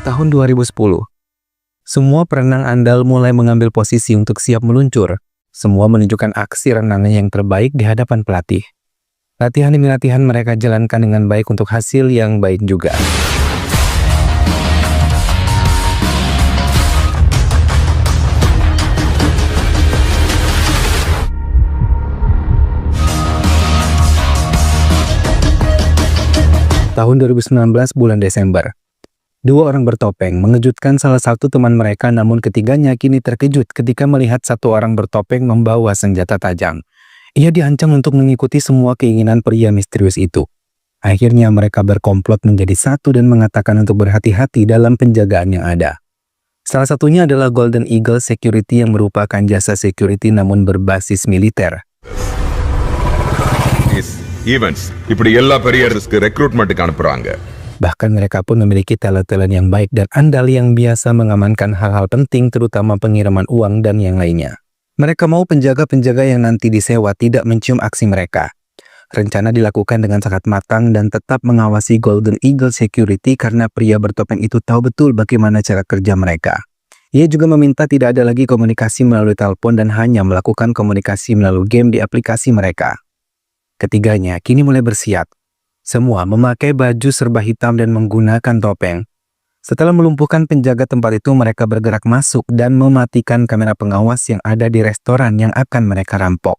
Tahun 2010, semua perenang andal mulai mengambil posisi untuk siap meluncur. Semua menunjukkan aksi renangnya yang terbaik di hadapan pelatih. Latihan demi latihan mereka jalankan dengan baik untuk hasil yang baik juga. Tahun 2019 bulan Desember, dua orang bertopeng mengejutkan salah satu teman mereka, namun ketiganya kini terkejut ketika melihat satu orang bertopeng membawa senjata tajam. Ia diancam untuk mengikuti semua keinginan pria misterius itu. Akhirnya mereka berkomplot menjadi satu dan mengatakan untuk berhati-hati dalam penjagaan yang ada. Salah satunya adalah Golden Eagle Security yang merupakan jasa security namun berbasis militer. Events, இப்படி எல்லா பெரிய ரிஸ்க் ரெக்ரூட்மென்ட்க்கு அனுப்புறாங்க. Bahkan mereka pun memiliki talent-talent yang baik dan andal yang biasa mengamankan hal-hal penting terutama pengiriman uang dan yang lainnya. Mereka mau penjaga-penjaga yang nanti disewa tidak mencium aksi mereka. Rencana dilakukan dengan sangat matang dan tetap mengawasi Golden Eagle Security karena pria bertopeng itu tahu betul bagaimana cara kerja mereka. Ia juga meminta tidak ada lagi komunikasi melalui telepon dan hanya melakukan komunikasi melalui game di aplikasi mereka. Ketiganya kini mulai bersiap. Semua memakai baju serba hitam dan menggunakan topeng. Setelah melumpuhkan penjaga tempat itu, mereka bergerak masuk dan mematikan kamera pengawas yang ada di restoran yang akan mereka rampok.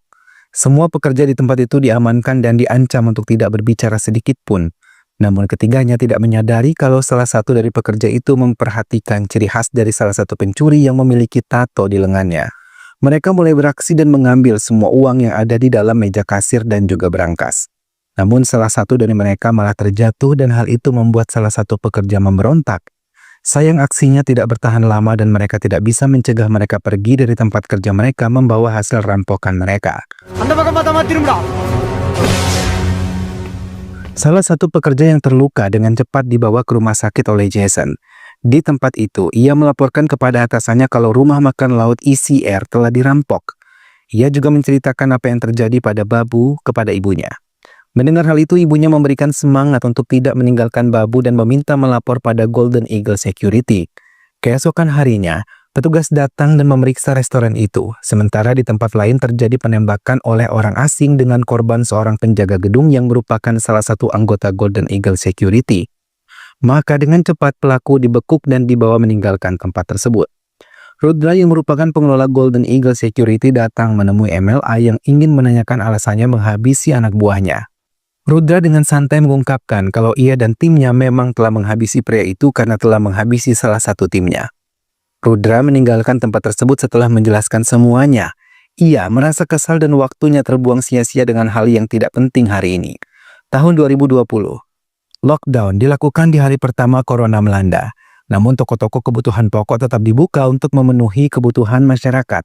Semua pekerja di tempat itu diamankan dan diancam untuk tidak berbicara sedikit pun. Namun ketiganya tidak menyadari kalau salah satu dari pekerja itu memperhatikan ciri khas dari salah satu pencuri yang memiliki tato di lengannya. Mereka mulai beraksi dan mengambil semua uang yang ada di dalam meja kasir dan juga berangkas. Namun salah satu dari mereka malah terjatuh dan hal itu membuat salah satu pekerja memberontak. Sayang aksinya tidak bertahan lama dan mereka tidak bisa mencegah mereka pergi dari tempat kerja mereka membawa hasil rampokan mereka. Salah satu pekerja yang terluka dengan cepat dibawa ke rumah sakit oleh Jason. Di tempat itu, ia melaporkan kepada atasannya kalau rumah makan laut ECR telah dirampok. Ia juga menceritakan apa yang terjadi pada Babu kepada ibunya. Mendengar hal itu, ibunya memberikan semangat untuk tidak meninggalkan Babu dan meminta melapor pada Golden Eagle Security. Keesokan harinya, petugas datang dan memeriksa restoran itu. Sementara di tempat lain terjadi penembakan oleh orang asing dengan korban seorang penjaga gedung yang merupakan salah satu anggota Golden Eagle Security. Maka dengan cepat pelaku dibekuk dan dibawa meninggalkan tempat tersebut. Rudra yang merupakan pengelola Golden Eagle Security datang menemui MLA yang ingin menanyakan alasannya menghabisi anak buahnya. Rudra dengan santai mengungkapkan kalau ia dan timnya memang telah menghabisi pria itu karena telah menghabisi salah satu timnya. Rudra meninggalkan tempat tersebut setelah menjelaskan semuanya. Ia merasa kesal dan waktunya terbuang sia-sia dengan hal yang tidak penting hari ini. Tahun 2020. Lockdown dilakukan di hari pertama corona melanda. Namun toko-toko kebutuhan pokok tetap dibuka untuk memenuhi kebutuhan masyarakat.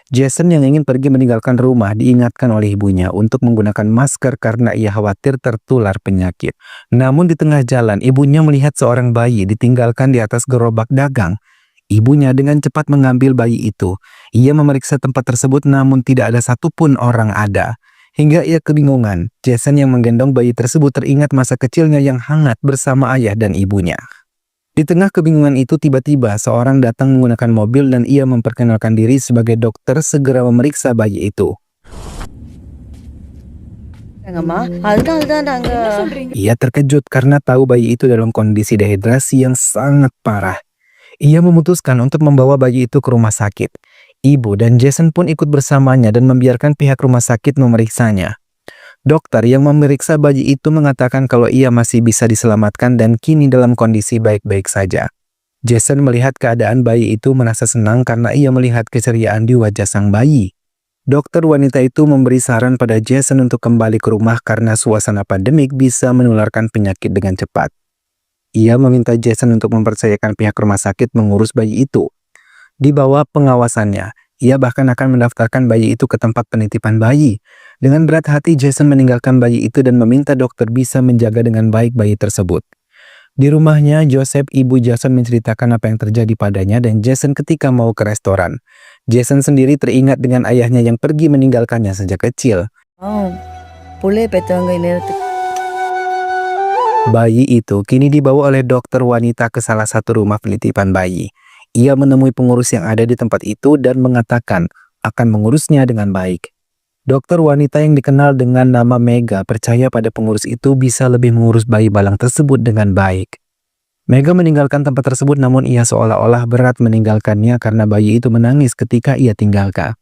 Jason yang ingin pergi meninggalkan rumah diingatkan oleh ibunya untuk menggunakan masker karena ia khawatir tertular penyakit. Namun di tengah jalan, ibunya melihat seorang bayi ditinggalkan di atas gerobak dagang. Ibunya dengan cepat mengambil bayi itu. Ia memeriksa tempat tersebut namun tidak ada satupun orang ada. Hingga ia kebingungan, Jason yang menggendong bayi tersebut teringat masa kecilnya yang hangat bersama ayah dan ibunya. Di tengah kebingungan itu tiba-tiba seorang datang menggunakan mobil dan ia memperkenalkan diri sebagai dokter segera memeriksa bayi itu. Ia terkejut karena tahu bayi itu dalam kondisi dehidrasi yang sangat parah. Ia memutuskan untuk membawa bayi itu ke rumah sakit. Ibu dan Jason pun ikut bersamanya dan membiarkan pihak rumah sakit memeriksanya. Dokter yang memeriksa bayi itu mengatakan kalau ia masih bisa diselamatkan dan kini dalam kondisi baik-baik saja. Jason melihat keadaan bayi itu merasa senang karena ia melihat keceriaan di wajah sang bayi. Dokter wanita itu memberi saran pada Jason untuk kembali ke rumah karena suasana pandemik bisa menularkan penyakit dengan cepat. Ia meminta Jason untuk mempercayakan pihak rumah sakit mengurus bayi itu. Di bawah pengawasannya, ia bahkan akan mendaftarkan bayi itu ke tempat penitipan bayi. Dengan berat hati, Jason meninggalkan bayi itu dan meminta dokter bisa menjaga dengan baik bayi tersebut. Di rumahnya, Joseph, ibu Jason menceritakan apa yang terjadi padanya dan Jason ketika mau ke restoran. Jason sendiri teringat dengan ayahnya yang pergi meninggalkannya sejak kecil. Bayi itu kini dibawa oleh dokter wanita ke salah satu rumah penitipan bayi. Ia menemui pengurus yang ada di tempat itu dan mengatakan akan mengurusnya dengan baik. Dokter wanita yang dikenal dengan nama Mega percaya pada pengurus itu bisa lebih mengurus bayi balang tersebut dengan baik. Mega meninggalkan tempat tersebut namun ia seolah-olah berat meninggalkannya karena bayi itu menangis ketika ia tinggalkan.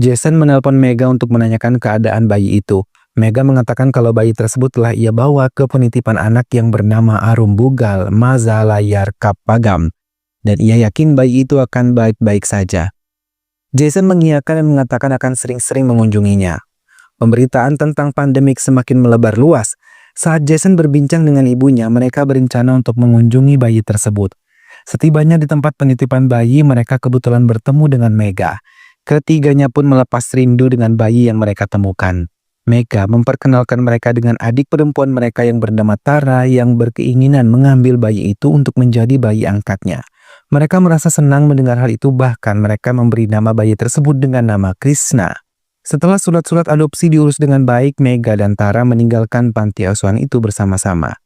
Jason menelpon Mega untuk menanyakan keadaan bayi itu. Mega mengatakan kalau bayi tersebut telah ia bawa ke penitipan anak yang bernama Arum Bugal Mazalayar Kapagam dan ia yakin bayi itu akan baik-baik saja. Jason mengiyakan dan mengatakan akan sering-sering mengunjunginya. Pemberitaan tentang pandemik semakin melebar luas. Saat Jason berbincang dengan ibunya, mereka berencana untuk mengunjungi bayi tersebut. Setibanya di tempat penitipan bayi, mereka kebetulan bertemu dengan Mega. Ketiganya pun melepas rindu dengan bayi yang mereka temukan. Mega memperkenalkan mereka dengan adik perempuan mereka yang bernama Tara yang berkeinginan mengambil bayi itu untuk menjadi bayi angkatnya. Mereka merasa senang mendengar hal itu, bahkan mereka memberi nama bayi tersebut dengan nama Krishna. Setelah surat-surat adopsi diurus dengan baik, Mega dan Tara meninggalkan panti asuhan itu bersama-sama.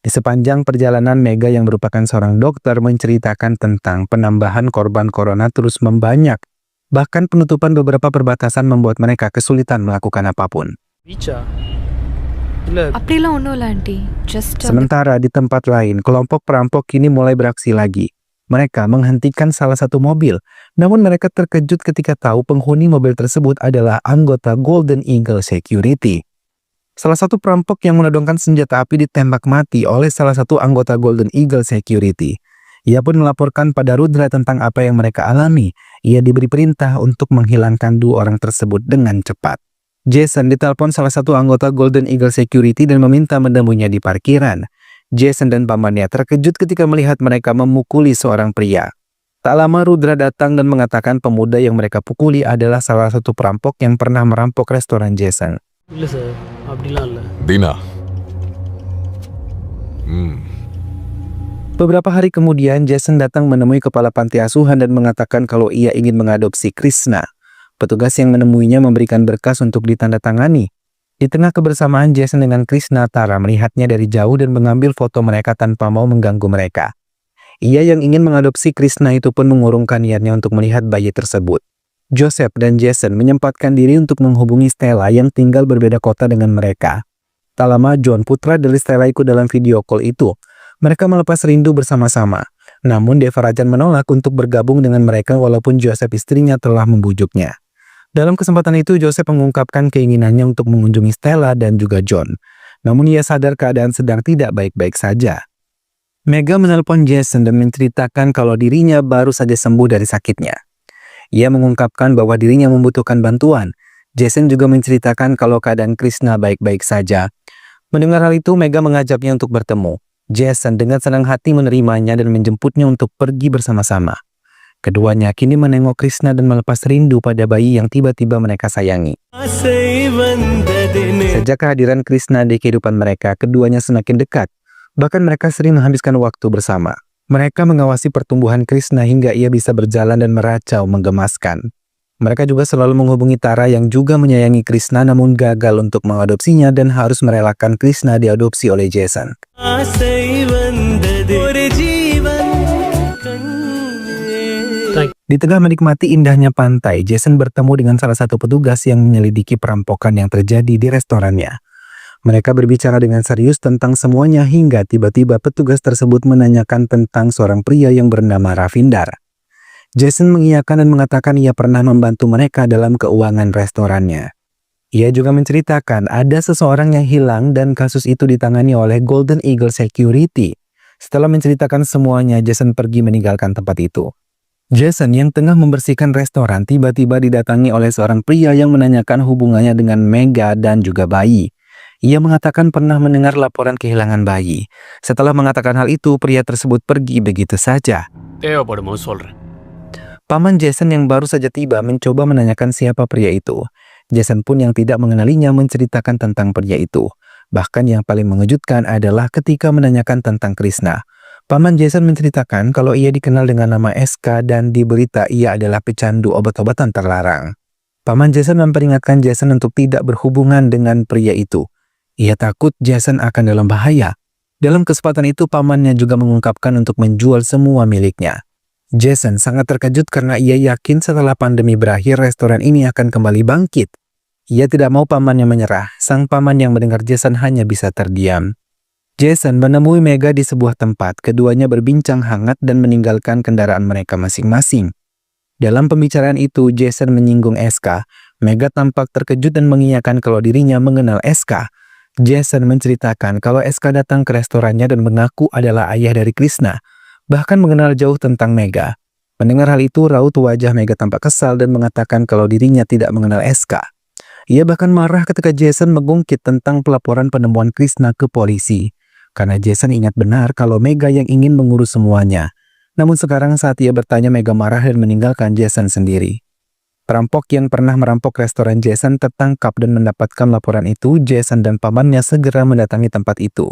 Di sepanjang perjalanan, Mega yang merupakan seorang dokter menceritakan tentang penambahan korban corona terus membanyak. Bahkan penutupan beberapa perbatasan membuat mereka kesulitan melakukan apapun. அப்படிலாம் ஒன்றும் இல்லை aunty just Sementara di tempat lain, kelompok perampok kini mulai beraksi lagi. Mereka menghentikan salah satu mobil, namun mereka terkejut ketika tahu penghuni mobil tersebut adalah anggota Golden Eagle Security. Salah satu perampok yang menodongkan senjata api ditembak mati oleh salah satu anggota Golden Eagle Security. Ia pun melaporkan pada Rudra tentang apa yang mereka alami. Ia diberi perintah untuk menghilangkan dua orang tersebut dengan cepat. Jason ditelepon salah satu anggota Golden Eagle Security dan meminta menemuinya di parkiran. Jason dan pamannya terkejut ketika melihat mereka memukuli seorang pria. Tak lama Rudra datang dan mengatakan pemuda yang mereka pukuli adalah salah satu perampok yang pernah merampok restoran Jason. இல்லை சார் அப்படிலாம் இல்லை. Dina. Beberapa hari kemudian, Jason datang menemui kepala panti asuhan dan mengatakan kalau ia ingin mengadopsi Krishna. Petugas yang menemuinya memberikan berkas untuk ditandatangani. Di tengah kebersamaan Jason dengan Krishna, Tara melihatnya dari jauh dan mengambil foto mereka tanpa mau mengganggu mereka. Ia yang ingin mengadopsi Krishna itu pun mengurungkan niatnya untuk melihat bayi tersebut. Joseph dan Jason menyempatkan diri untuk menghubungi Stella yang tinggal berbeda kota dengan mereka. Tak lama John, putra dari Stella, ikut dalam video call itu. Mereka melepas rindu bersama-sama. Namun Devarajan menolak untuk bergabung dengan mereka walaupun Joseph istrinya telah membujuknya. Dalam kesempatan itu Joseph mengungkapkan keinginannya untuk mengunjungi Stella dan juga John. Namun ia sadar keadaan sedang tidak baik-baik saja. Mega menelpon Jason dan menceritakan kalau dirinya baru saja sembuh dari sakitnya. Ia mengungkapkan bahwa dirinya membutuhkan bantuan. Jason juga menceritakan kalau keadaan Krishna baik-baik saja. Mendengar hal itu, Mega mengajaknya untuk bertemu. Jason dengan senang hati menerimanya dan menjemputnya untuk pergi bersama-sama. Keduanya kini menengok Krishna dan melepas rindu pada bayi yang tiba-tiba mereka sayangi. Sejak kehadiran Krishna di kehidupan mereka, keduanya semakin dekat. Bahkan mereka sering menghabiskan waktu bersama. Mereka mengawasi pertumbuhan Krishna hingga ia bisa berjalan dan meracau menggemaskan. Mereka juga selalu menghubungi Tara yang juga menyayangi Krishna namun gagal untuk mengadopsinya dan harus merelakan Krishna diadopsi oleh Jason. Di tengah menikmati indahnya pantai, Jason bertemu dengan salah satu petugas yang menyelidiki perampokan yang terjadi di restorannya. Mereka berbicara dengan serius tentang semuanya hingga tiba-tiba petugas tersebut menanyakan tentang seorang pria yang bernama Ravindar. Jason mengiyakan dan mengatakan ia pernah membantu mereka dalam keuangan restorannya. Ia juga menceritakan ada seseorang yang hilang dan kasus itu ditangani oleh Golden Eagle Security. Setelah menceritakan semuanya, Jason pergi meninggalkan tempat itu. Jason yang tengah membersihkan restoran tiba-tiba didatangi oleh seorang pria yang menanyakan hubungannya dengan Mega dan juga bayi. Ia mengatakan pernah mendengar laporan kehilangan bayi. Setelah mengatakan hal itu, pria tersebut pergi begitu saja. தேவைப்படுமோ சொல்கிறேன். Paman Jason yang baru saja tiba mencoba menanyakan siapa pria itu. Jason pun yang tidak mengenalinya menceritakan tentang pria itu. Bahkan yang paling mengejutkan adalah ketika menanyakan tentang Krishna. Paman Jason menceritakan kalau ia dikenal dengan nama SK dan di berita ia adalah pecandu obat-obatan terlarang. Paman Jason memperingatkan Jason untuk tidak berhubungan dengan pria itu. Ia takut Jason akan dalam bahaya. Dalam kesempatan itu, pamannya juga mengungkapkan untuk menjual semua miliknya. Jason sangat terkejut karena ia yakin setelah pandemi berakhir, restoran ini akan kembali bangkit. Ia tidak mau pamannya menyerah. Sang paman yang mendengar Jason hanya bisa terdiam. Jason menemui Mega di sebuah tempat. Keduanya berbincang hangat dan meninggalkan kendaraan mereka masing-masing. Dalam pembicaraan itu, Jason menyinggung SK. Mega tampak terkejut dan mengiyakan kalau dirinya mengenal SK. Jason menceritakan kalau SK datang ke restorannya dan mengaku adalah ayah dari Krishna, bahkan mengenal jauh tentang Mega. Mendengar hal itu, raut wajah Mega tampak kesal dan mengatakan kalau dirinya tidak mengenal SK. Ia bahkan marah ketika Jason mengungkit tentang pelaporan penemuan Krishna ke polisi, karena Jason ingat benar kalau Mega yang ingin mengurus semuanya. Namun sekarang saat ia bertanya, Mega marah dan meninggalkan Jason sendiri. Perampok yang pernah merampok restoran Jason tertangkap dan mendapatkan laporan itu. Jason dan pamannya segera mendatangi tempat itu.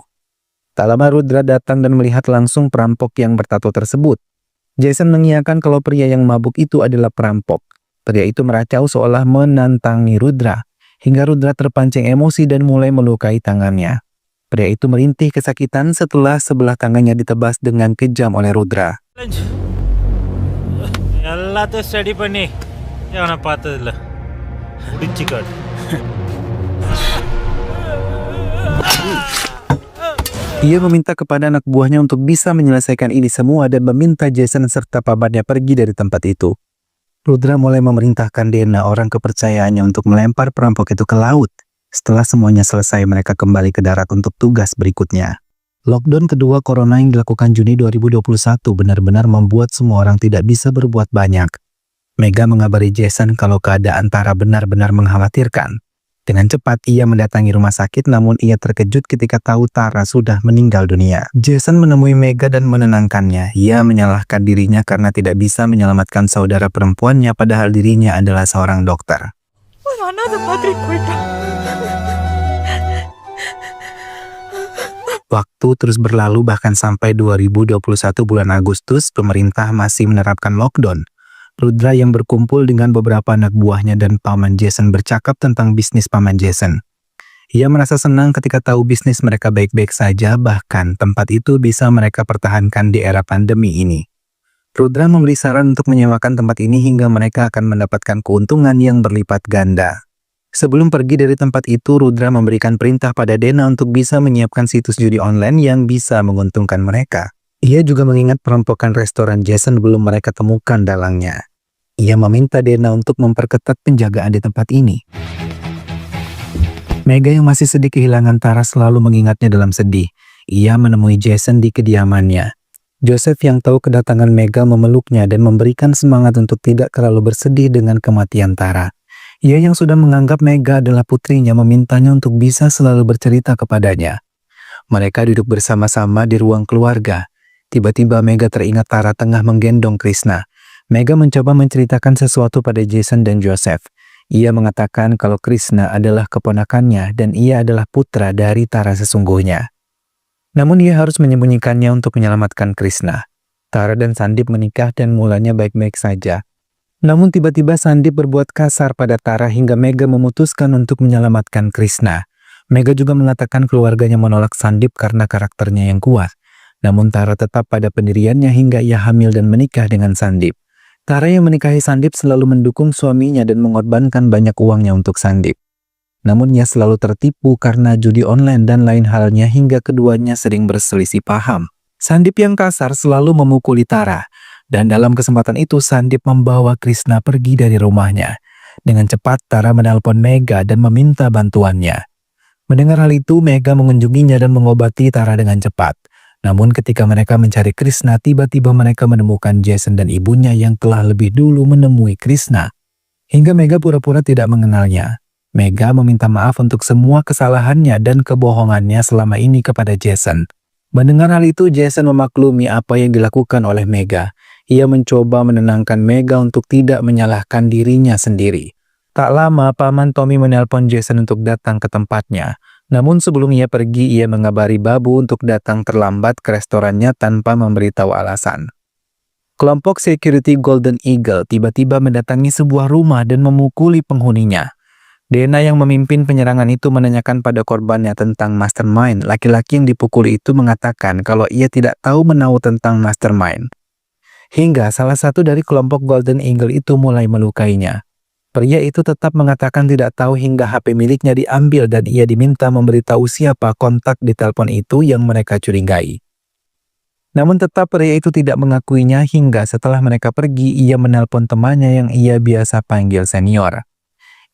Tak lama Rudra datang dan melihat langsung perampok yang bertato tersebut. Jason mengiyakan kalau pria yang mabuk itu adalah perampok. Pria itu meracau seolah menantangi Rudra, hingga Rudra terpancing emosi dan mulai melukai tangannya. Pria itu merintih kesakitan setelah sebelah tangannya ditebas dengan kejam oleh Rudra. எல்லாத்தையும் ஸ்டடி பண்ணி அவனை பார்த்ததில்ல முடிச்சுக்காடு. Ia meminta kepada anak buahnya untuk bisa menyelesaikan ini semua dan meminta Jason serta pamannya pergi dari tempat itu. Rudra mulai memerintahkan Dena, orang kepercayaannya, untuk melempar perampok itu ke laut. Setelah semuanya selesai, mereka kembali ke darat untuk tugas berikutnya. Lockdown kedua corona yang dilakukan Juni 2021 benar-benar membuat semua orang tidak bisa berbuat banyak. Mega mengabari Jason kalau keadaan Tara benar-benar mengkhawatirkan. Dengan cepat ia mendatangi rumah sakit, namun ia terkejut ketika tahu Tara sudah meninggal dunia. Jason menemui Mega dan menenangkannya. Ia menyalahkan dirinya karena tidak bisa menyelamatkan saudara perempuannya, padahal dirinya adalah seorang dokter. Waktu terus berlalu, bahkan sampai 2021 bulan Agustus, pemerintah masih menerapkan lockdown. Rudra yang berkumpul dengan beberapa anak buahnya dan paman Jason bercakap tentang bisnis paman Jason. Ia merasa senang ketika tahu bisnis mereka baik-baik saja, bahkan tempat itu bisa mereka pertahankan di era pandemi ini. Rudra memberi saran untuk menyewakan tempat ini hingga mereka akan mendapatkan keuntungan yang berlipat ganda. Sebelum pergi dari tempat itu, Rudra memberikan perintah pada Dena untuk bisa menyiapkan situs judi online yang bisa menguntungkan mereka. Ia juga mengingat perampokan restoran Jason belum mereka temukan dalangnya. Ia meminta Dena untuk memperketat penjagaan di tempat ini. Mega yang masih sedih kehilangan Tara selalu mengingatnya dalam sedih. Ia menemui Jason di kediamannya. Joseph yang tahu kedatangan Mega memeluknya dan memberikan semangat untuk tidak terlalu bersedih dengan kematian Tara. Ia yang sudah menganggap Mega adalah putrinya memintanya untuk bisa selalu bercerita kepadanya. Mereka duduk bersama-sama di ruang keluarga. Tiba-tiba Mega teringat Tara tengah menggendong Krishna. Mega mencoba menceritakan sesuatu pada Jason dan Joseph. Ia mengatakan kalau Krishna adalah keponakannya dan ia adalah putra dari Tara sesungguhnya. Namun ia harus menyembunyikannya untuk menyelamatkan Krishna. Tara dan Sandip menikah dan mulanya baik-baik saja. Namun tiba-tiba Sandip berbuat kasar pada Tara hingga Mega memutuskan untuk menyelamatkan Krishna. Mega juga mengatakan keluarganya menolak Sandip karena karakternya yang kuat. Namun Tara tetap pada pendiriannya hingga ia hamil dan menikah dengan Sandip. Tara yang menikahi Sandip selalu mendukung suaminya dan mengorbankan banyak uangnya untuk Sandip. Namun ia selalu tertipu karena judi online dan lain halnya hingga keduanya sering berselisih paham. Sandip yang kasar selalu memukuli Tara. Dan dalam kesempatan itu Sandip membawa Krishna pergi dari rumahnya. Dengan cepat Tara menelpon Mega dan meminta bantuannya. Mendengar hal itu, Mega mengunjunginya dan mengobati Tara dengan cepat. Namun ketika mereka mencari Krishna, tiba-tiba mereka menemukan Jason dan ibunya yang telah lebih dulu menemui Krishna. Hingga Mega pura-pura tidak mengenalnya. Mega meminta maaf untuk semua kesalahannya dan kebohongannya selama ini kepada Jason. Mendengar hal itu, Jason memaklumi apa yang dilakukan oleh Mega. Ia mencoba menenangkan Mega untuk tidak menyalahkan dirinya sendiri. Tak lama, Paman Tommy menelpon Jason untuk datang ke tempatnya. Namun sebelum ia pergi, ia mengabari Babu untuk datang terlambat ke restorannya tanpa memberitahu alasan. Kelompok security Golden Eagle tiba-tiba mendatangi sebuah rumah dan memukuli penghuninya. Dena yang memimpin penyerangan itu menanyakan pada korbannya tentang mastermind. Laki-laki yang dipukuli itu mengatakan kalau ia tidak tahu menahu tentang mastermind. Hingga salah satu dari kelompok Golden Eagle itu mulai melukainya. Pria itu tetap mengatakan tidak tahu hingga HP miliknya diambil dan ia diminta memberitahu siapa kontak di telepon itu yang mereka curigai. Namun tetap pria itu tidak mengakuinya hingga setelah mereka pergi ia menelpon temannya yang ia biasa panggil senior.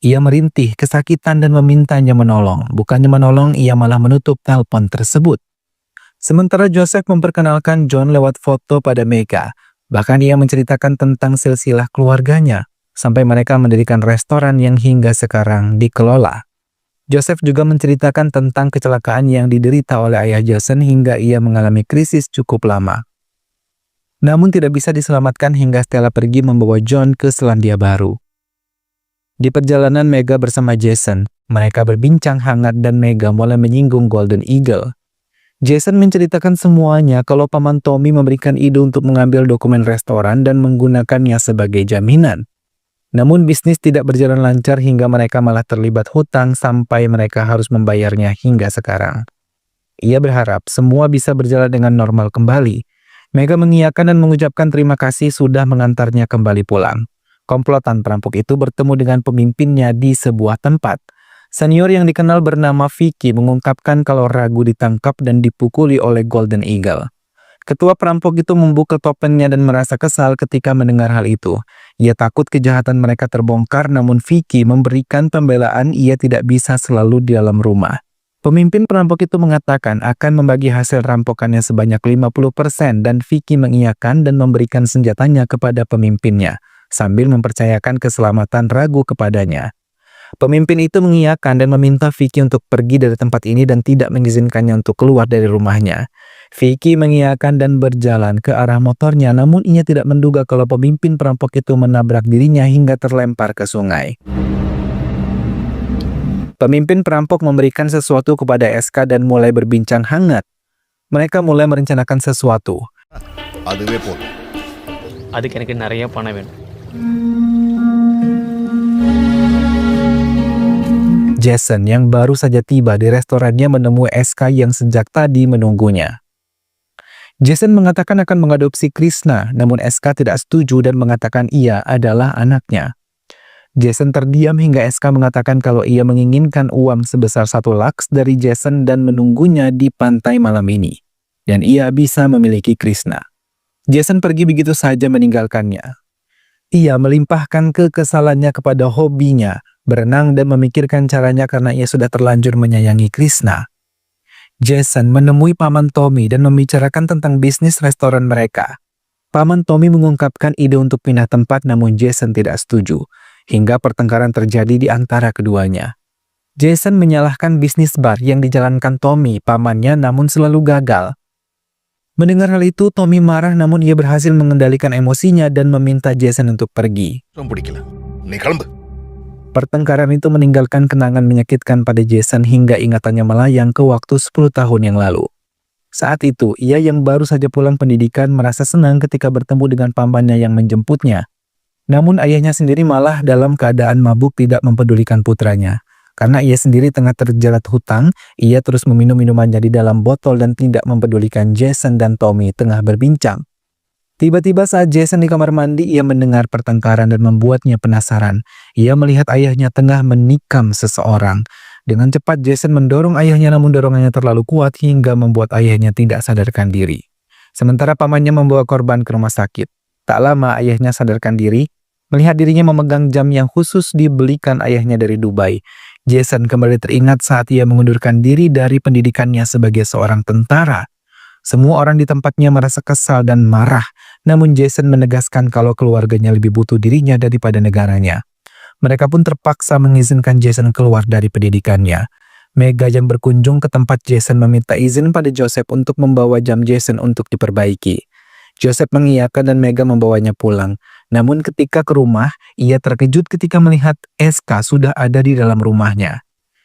Ia merintih, kesakitan dan memintanya menolong. Bukannya menolong, ia malah menutup telepon tersebut. Sementara Joseph memperkenalkan John lewat foto pada Mega. Bahkan ia menceritakan tentang silsilah keluarganya, sampai mereka mendirikan restoran yang hingga sekarang dikelola. Joseph juga menceritakan tentang kecelakaan yang diderita oleh ayah Jason hingga ia mengalami krisis cukup lama. Namun tidak bisa diselamatkan hingga Stella pergi membawa John ke Selandia Baru. Di perjalanan Mega bersama Jason, mereka berbincang hangat dan Mega mulai menyinggung Golden Eagle. Jason menceritakan semuanya kalau paman Tommy memberikan ide untuk mengambil dokumen restoran dan menggunakannya sebagai jaminan. Namun bisnis tidak berjalan lancar hingga mereka malah terlibat hutang sampai mereka harus membayarnya hingga sekarang. Ia berharap semua bisa berjalan dengan normal kembali. Mega mengiyakan dan mengucapkan terima kasih sudah mengantarnya kembali pulang. Komplotan perampok itu bertemu dengan pemimpinnya di sebuah tempat. Senior yang dikenal bernama Vicky mengungkapkan kalau Ragu ditangkap dan dipukuli oleh Golden Eagle. Ketua perampok itu membuka topengnya dan merasa kesal ketika mendengar hal itu. Ia takut kejahatan mereka terbongkar, namun Vicky memberikan pembelaan ia tidak bisa selalu di dalam rumah. Pemimpin perampok itu mengatakan akan membagi hasil rampokannya sebanyak 50% dan Vicky mengiyakan dan memberikan senjatanya kepada pemimpinnya, sambil mempercayakan keselamatan Ragu kepadanya. Pemimpin itu mengiyakan dan meminta Vicky untuk pergi dari tempat ini dan tidak mengizinkannya untuk keluar dari rumahnya. Vicky mengiyakan dan berjalan ke arah motornya, namun ia tidak menduga kalau pemimpin perampok itu menabrak dirinya hingga terlempar ke sungai. Pemimpin perampok memberikan sesuatu kepada SK dan mulai berbincang hangat. Mereka mulai merencanakan sesuatu. அதுக்கு எனக்கு நிறைய பணம் வேணும். Jason yang baru saja tiba di restorannya menemui SK yang sejak tadi menunggunya. Jason mengatakan akan mengadopsi Krishna, namun SK tidak setuju dan mengatakan ia adalah anaknya. Jason terdiam hingga SK mengatakan kalau ia menginginkan uang sebesar 1 lakhs dari Jason dan menunggunya di pantai malam ini. Dan ia bisa memiliki Krishna. Jason pergi begitu saja meninggalkannya. Ia melimpahkan kekesalannya kepada hobinya, berenang dan memikirkan caranya karena ia sudah terlanjur menyayangi Krishna. Jason menemui paman Tommy dan membicarakan tentang bisnis restoran mereka. Paman Tommy mengungkapkan ide untuk pindah tempat namun Jason tidak setuju, hingga pertengkaran terjadi di antara keduanya. Jason menyalahkan bisnis bar yang dijalankan Tommy, pamannya, namun selalu gagal. Mendengar hal itu, Tommy marah namun ia berhasil mengendalikan emosinya dan meminta Jason untuk pergi. Pertengkaran itu meninggalkan kenangan menyakitkan pada Jason hingga ingatannya melayang ke waktu 10 tahun yang lalu. Saat itu, ia yang baru saja pulang pendidikan merasa senang ketika bertemu dengan pamannya yang menjemputnya. Namun ayahnya sendiri malah dalam keadaan mabuk tidak mempedulikan putranya. Karena ia sendiri tengah terjerat hutang, ia terus meminum minumannya di dalam botol dan tidak mempedulikan Jason dan Tommy tengah berbincang. Tiba-tiba saat Jason di kamar mandi, ia mendengar pertengkaran dan membuatnya penasaran. Ia melihat ayahnya tengah menikam seseorang. Dengan cepat Jason mendorong ayahnya namun dorongannya terlalu kuat hingga membuat ayahnya tidak sadarkan diri. Sementara pamannya membawa korban ke rumah sakit. Tak lama ayahnya sadarkan diri, melihat dirinya memegang jam yang khusus dibelikan ayahnya dari Dubai. Jason kembali teringat saat ia mengundurkan diri dari pendidikannya sebagai seorang tentara. Semua orang di tempatnya merasa kesal dan marah, namun Jason menegaskan kalau keluarganya lebih butuh dirinya daripada negaranya. Mereka pun terpaksa mengizinkan Jason keluar dari pendidikannya. Mega yang berkunjung ke tempat Jason meminta izin pada Joseph untuk membawa jam Jason untuk diperbaiki. Joseph mengiyakan dan Mega membawanya pulang. Namun ketika ke rumah, ia terkejut ketika melihat SK sudah ada di dalam rumahnya.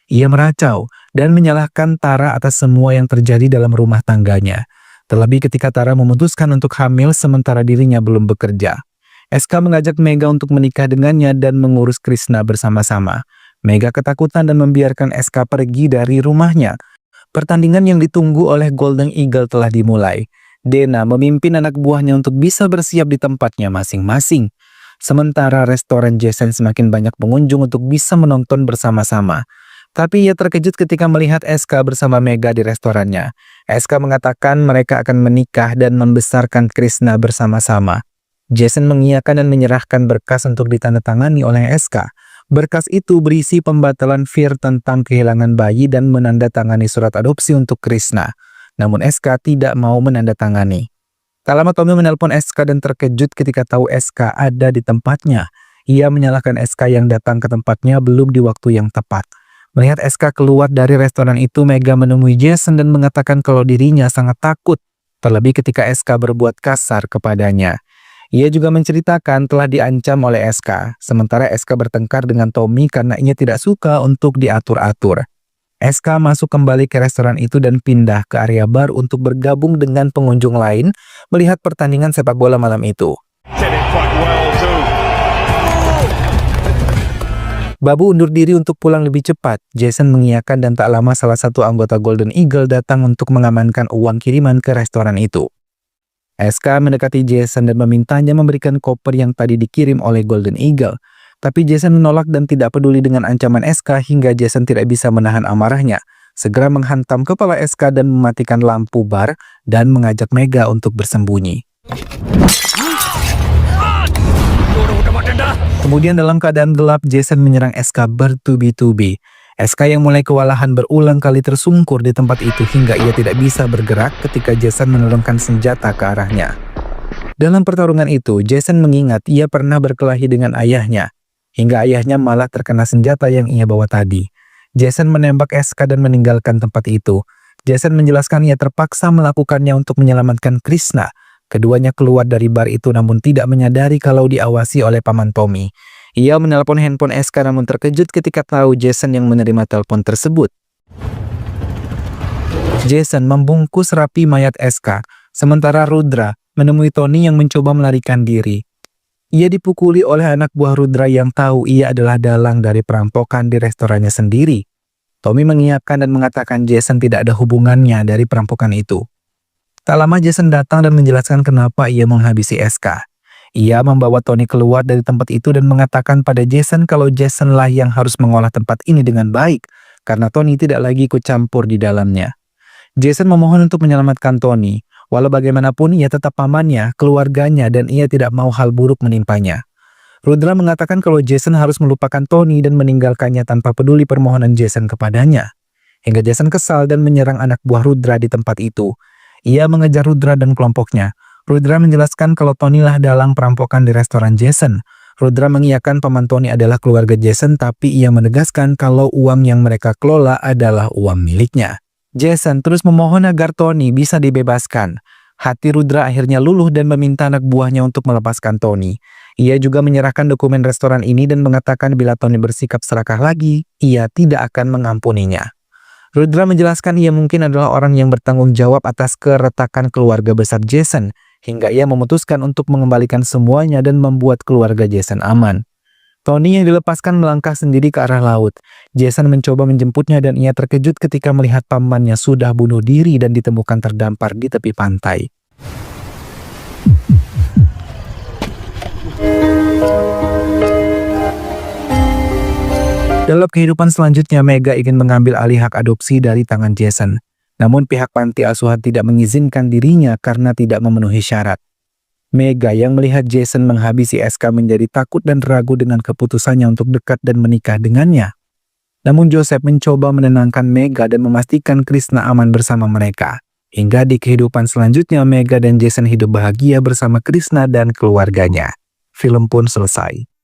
Ia meracau dan menyalahkan Tara atas semua yang terjadi dalam rumah tangganya. Terlebih ketika Tara memutuskan untuk hamil sementara dirinya belum bekerja. SK mengajak Mega untuk menikah dengannya dan mengurus Krishna bersama-sama. Mega ketakutan dan membiarkan SK pergi dari rumahnya. Pertandingan yang ditunggu oleh Golden Eagle telah dimulai. Dana memimpin anak buahnya untuk bisa bersiap di tempatnya masing-masing. Sementara restoran Jason semakin banyak pengunjung untuk bisa menonton bersama-sama. Tapi ia terkejut ketika melihat SK bersama Mega di restorannya. SK mengatakan mereka akan menikah dan membesarkan Krishna bersama-sama. Jason mengiyakan dan menyerahkan berkas untuk ditandatangani oleh SK. Berkas itu berisi pembatalan Fear tentang kehilangan bayi dan menandatangani surat adopsi untuk Krishna. Namun SK tidak mau menandatangani. Tak lama Tommy menelpon SK dan terkejut ketika tahu SK ada di tempatnya. Ia menyalahkan SK yang datang ke tempatnya belum di waktu yang tepat. Melihat SK keluar dari restoran itu, Mega menemui Jason dan mengatakan kalau dirinya sangat takut. Terlebih ketika SK berbuat kasar kepadanya. Ia juga menceritakan telah diancam oleh SK, sementara SK bertengkar dengan Tommy karena ia tidak suka untuk diatur-atur. SK masuk kembali ke restoran itu dan pindah ke area bar untuk bergabung dengan pengunjung lain melihat pertandingan sepak bola malam itu. Babu undur diri untuk pulang lebih cepat. Jason mengiyakan dan tak lama salah satu anggota Golden Eagle datang untuk mengamankan uang kiriman ke restoran itu. SK mendekati Jason dan memintanya memberikan koper yang tadi dikirim oleh Golden Eagle. Tapi Jason menolak dan tidak peduli dengan ancaman SK hingga Jason tidak bisa menahan amarahnya. Segera menghantam kepala SK dan mematikan lampu bar dan mengajak Mega untuk bersembunyi. Kemudian dalam keadaan gelap, Jason menyerang SK bertubi-tubi. SK yang mulai kewalahan berulang kali tersungkur di tempat itu hingga ia tidak bisa bergerak ketika Jason menurunkan senjata ke arahnya. Dalam pertarungan itu, Jason mengingat ia pernah berkelahi dengan ayahnya, hingga ayahnya malah terkena senjata yang ia bawa tadi. Jason menembak SK dan meninggalkan tempat itu. Jason menjelaskan ia terpaksa melakukannya untuk menyelamatkan Krishna. Keduanya keluar dari bar itu namun tidak menyadari kalau diawasi oleh paman Tommy. Ia menelpon handphone SK namun terkejut ketika tahu Jason yang menerima telepon tersebut. Jason membungkus rapi mayat SK, sementara Rudra menemui Tony yang mencoba melarikan diri. Ia dipukuli oleh anak buah Rudra yang tahu ia adalah dalang dari perampokan di restorannya sendiri. Tommy mengiyakan dan mengatakan Jason tidak ada hubungannya dari perampokan itu. Tak lama Jason datang dan menjelaskan kenapa ia menghabisi SK. Ia membawa Tony keluar dari tempat itu dan mengatakan pada Jason kalau Jason lah yang harus mengolah tempat ini dengan baik karena Tony tidak lagi ikut campur di dalamnya. Jason memohon untuk menyelamatkan Tony. Walau bagaimanapun ia tetap pamannya, keluarganya dan ia tidak mau hal buruk menimpanya. Rudra mengatakan kalau Jason harus melupakan Tony dan meninggalkannya tanpa peduli permohonan Jason kepadanya. Hingga Jason kesal dan menyerang anak buah Rudra di tempat itu. Ia mengejar Rudra dan kelompoknya. Rudra menjelaskan kalau Tony lah dalang perampokan di restoran Jason. Rudra mengiyakan paman Tony adalah keluarga Jason, tapi ia menegaskan kalau uang yang mereka kelola adalah uang miliknya. Jason terus memohon agar Tony bisa dibebaskan. Hati Rudra akhirnya luluh dan meminta anak buahnya untuk melepaskan Tony. Ia juga menyerahkan dokumen restoran ini dan mengatakan bila Tony bersikap serakah lagi, ia tidak akan mengampuninya. Rudra menjelaskan ia mungkin adalah orang yang bertanggung jawab atas keretakan keluarga besar Jason, hingga ia memutuskan untuk mengembalikan semuanya dan membuat keluarga Jason aman. Tony yang dilepaskan melangkah sendiri ke arah laut. Jason mencoba menjemputnya dan ia terkejut ketika melihat pamannya sudah bunuh diri dan ditemukan terdampar di tepi pantai. Dalam kehidupan selanjutnya, Mega ingin mengambil alih hak adopsi dari tangan Jason. Namun pihak panti asuhan tidak mengizinkan dirinya karena tidak memenuhi syarat. Mega yang melihat Jason menghabisi SK menjadi takut dan ragu dengan keputusannya untuk dekat dan menikah dengannya. Namun Joseph mencoba menenangkan Mega dan memastikan Krishna aman bersama mereka. Hingga di kehidupan selanjutnya Mega dan Jason hidup bahagia bersama Krishna dan keluarganya. Film pun selesai.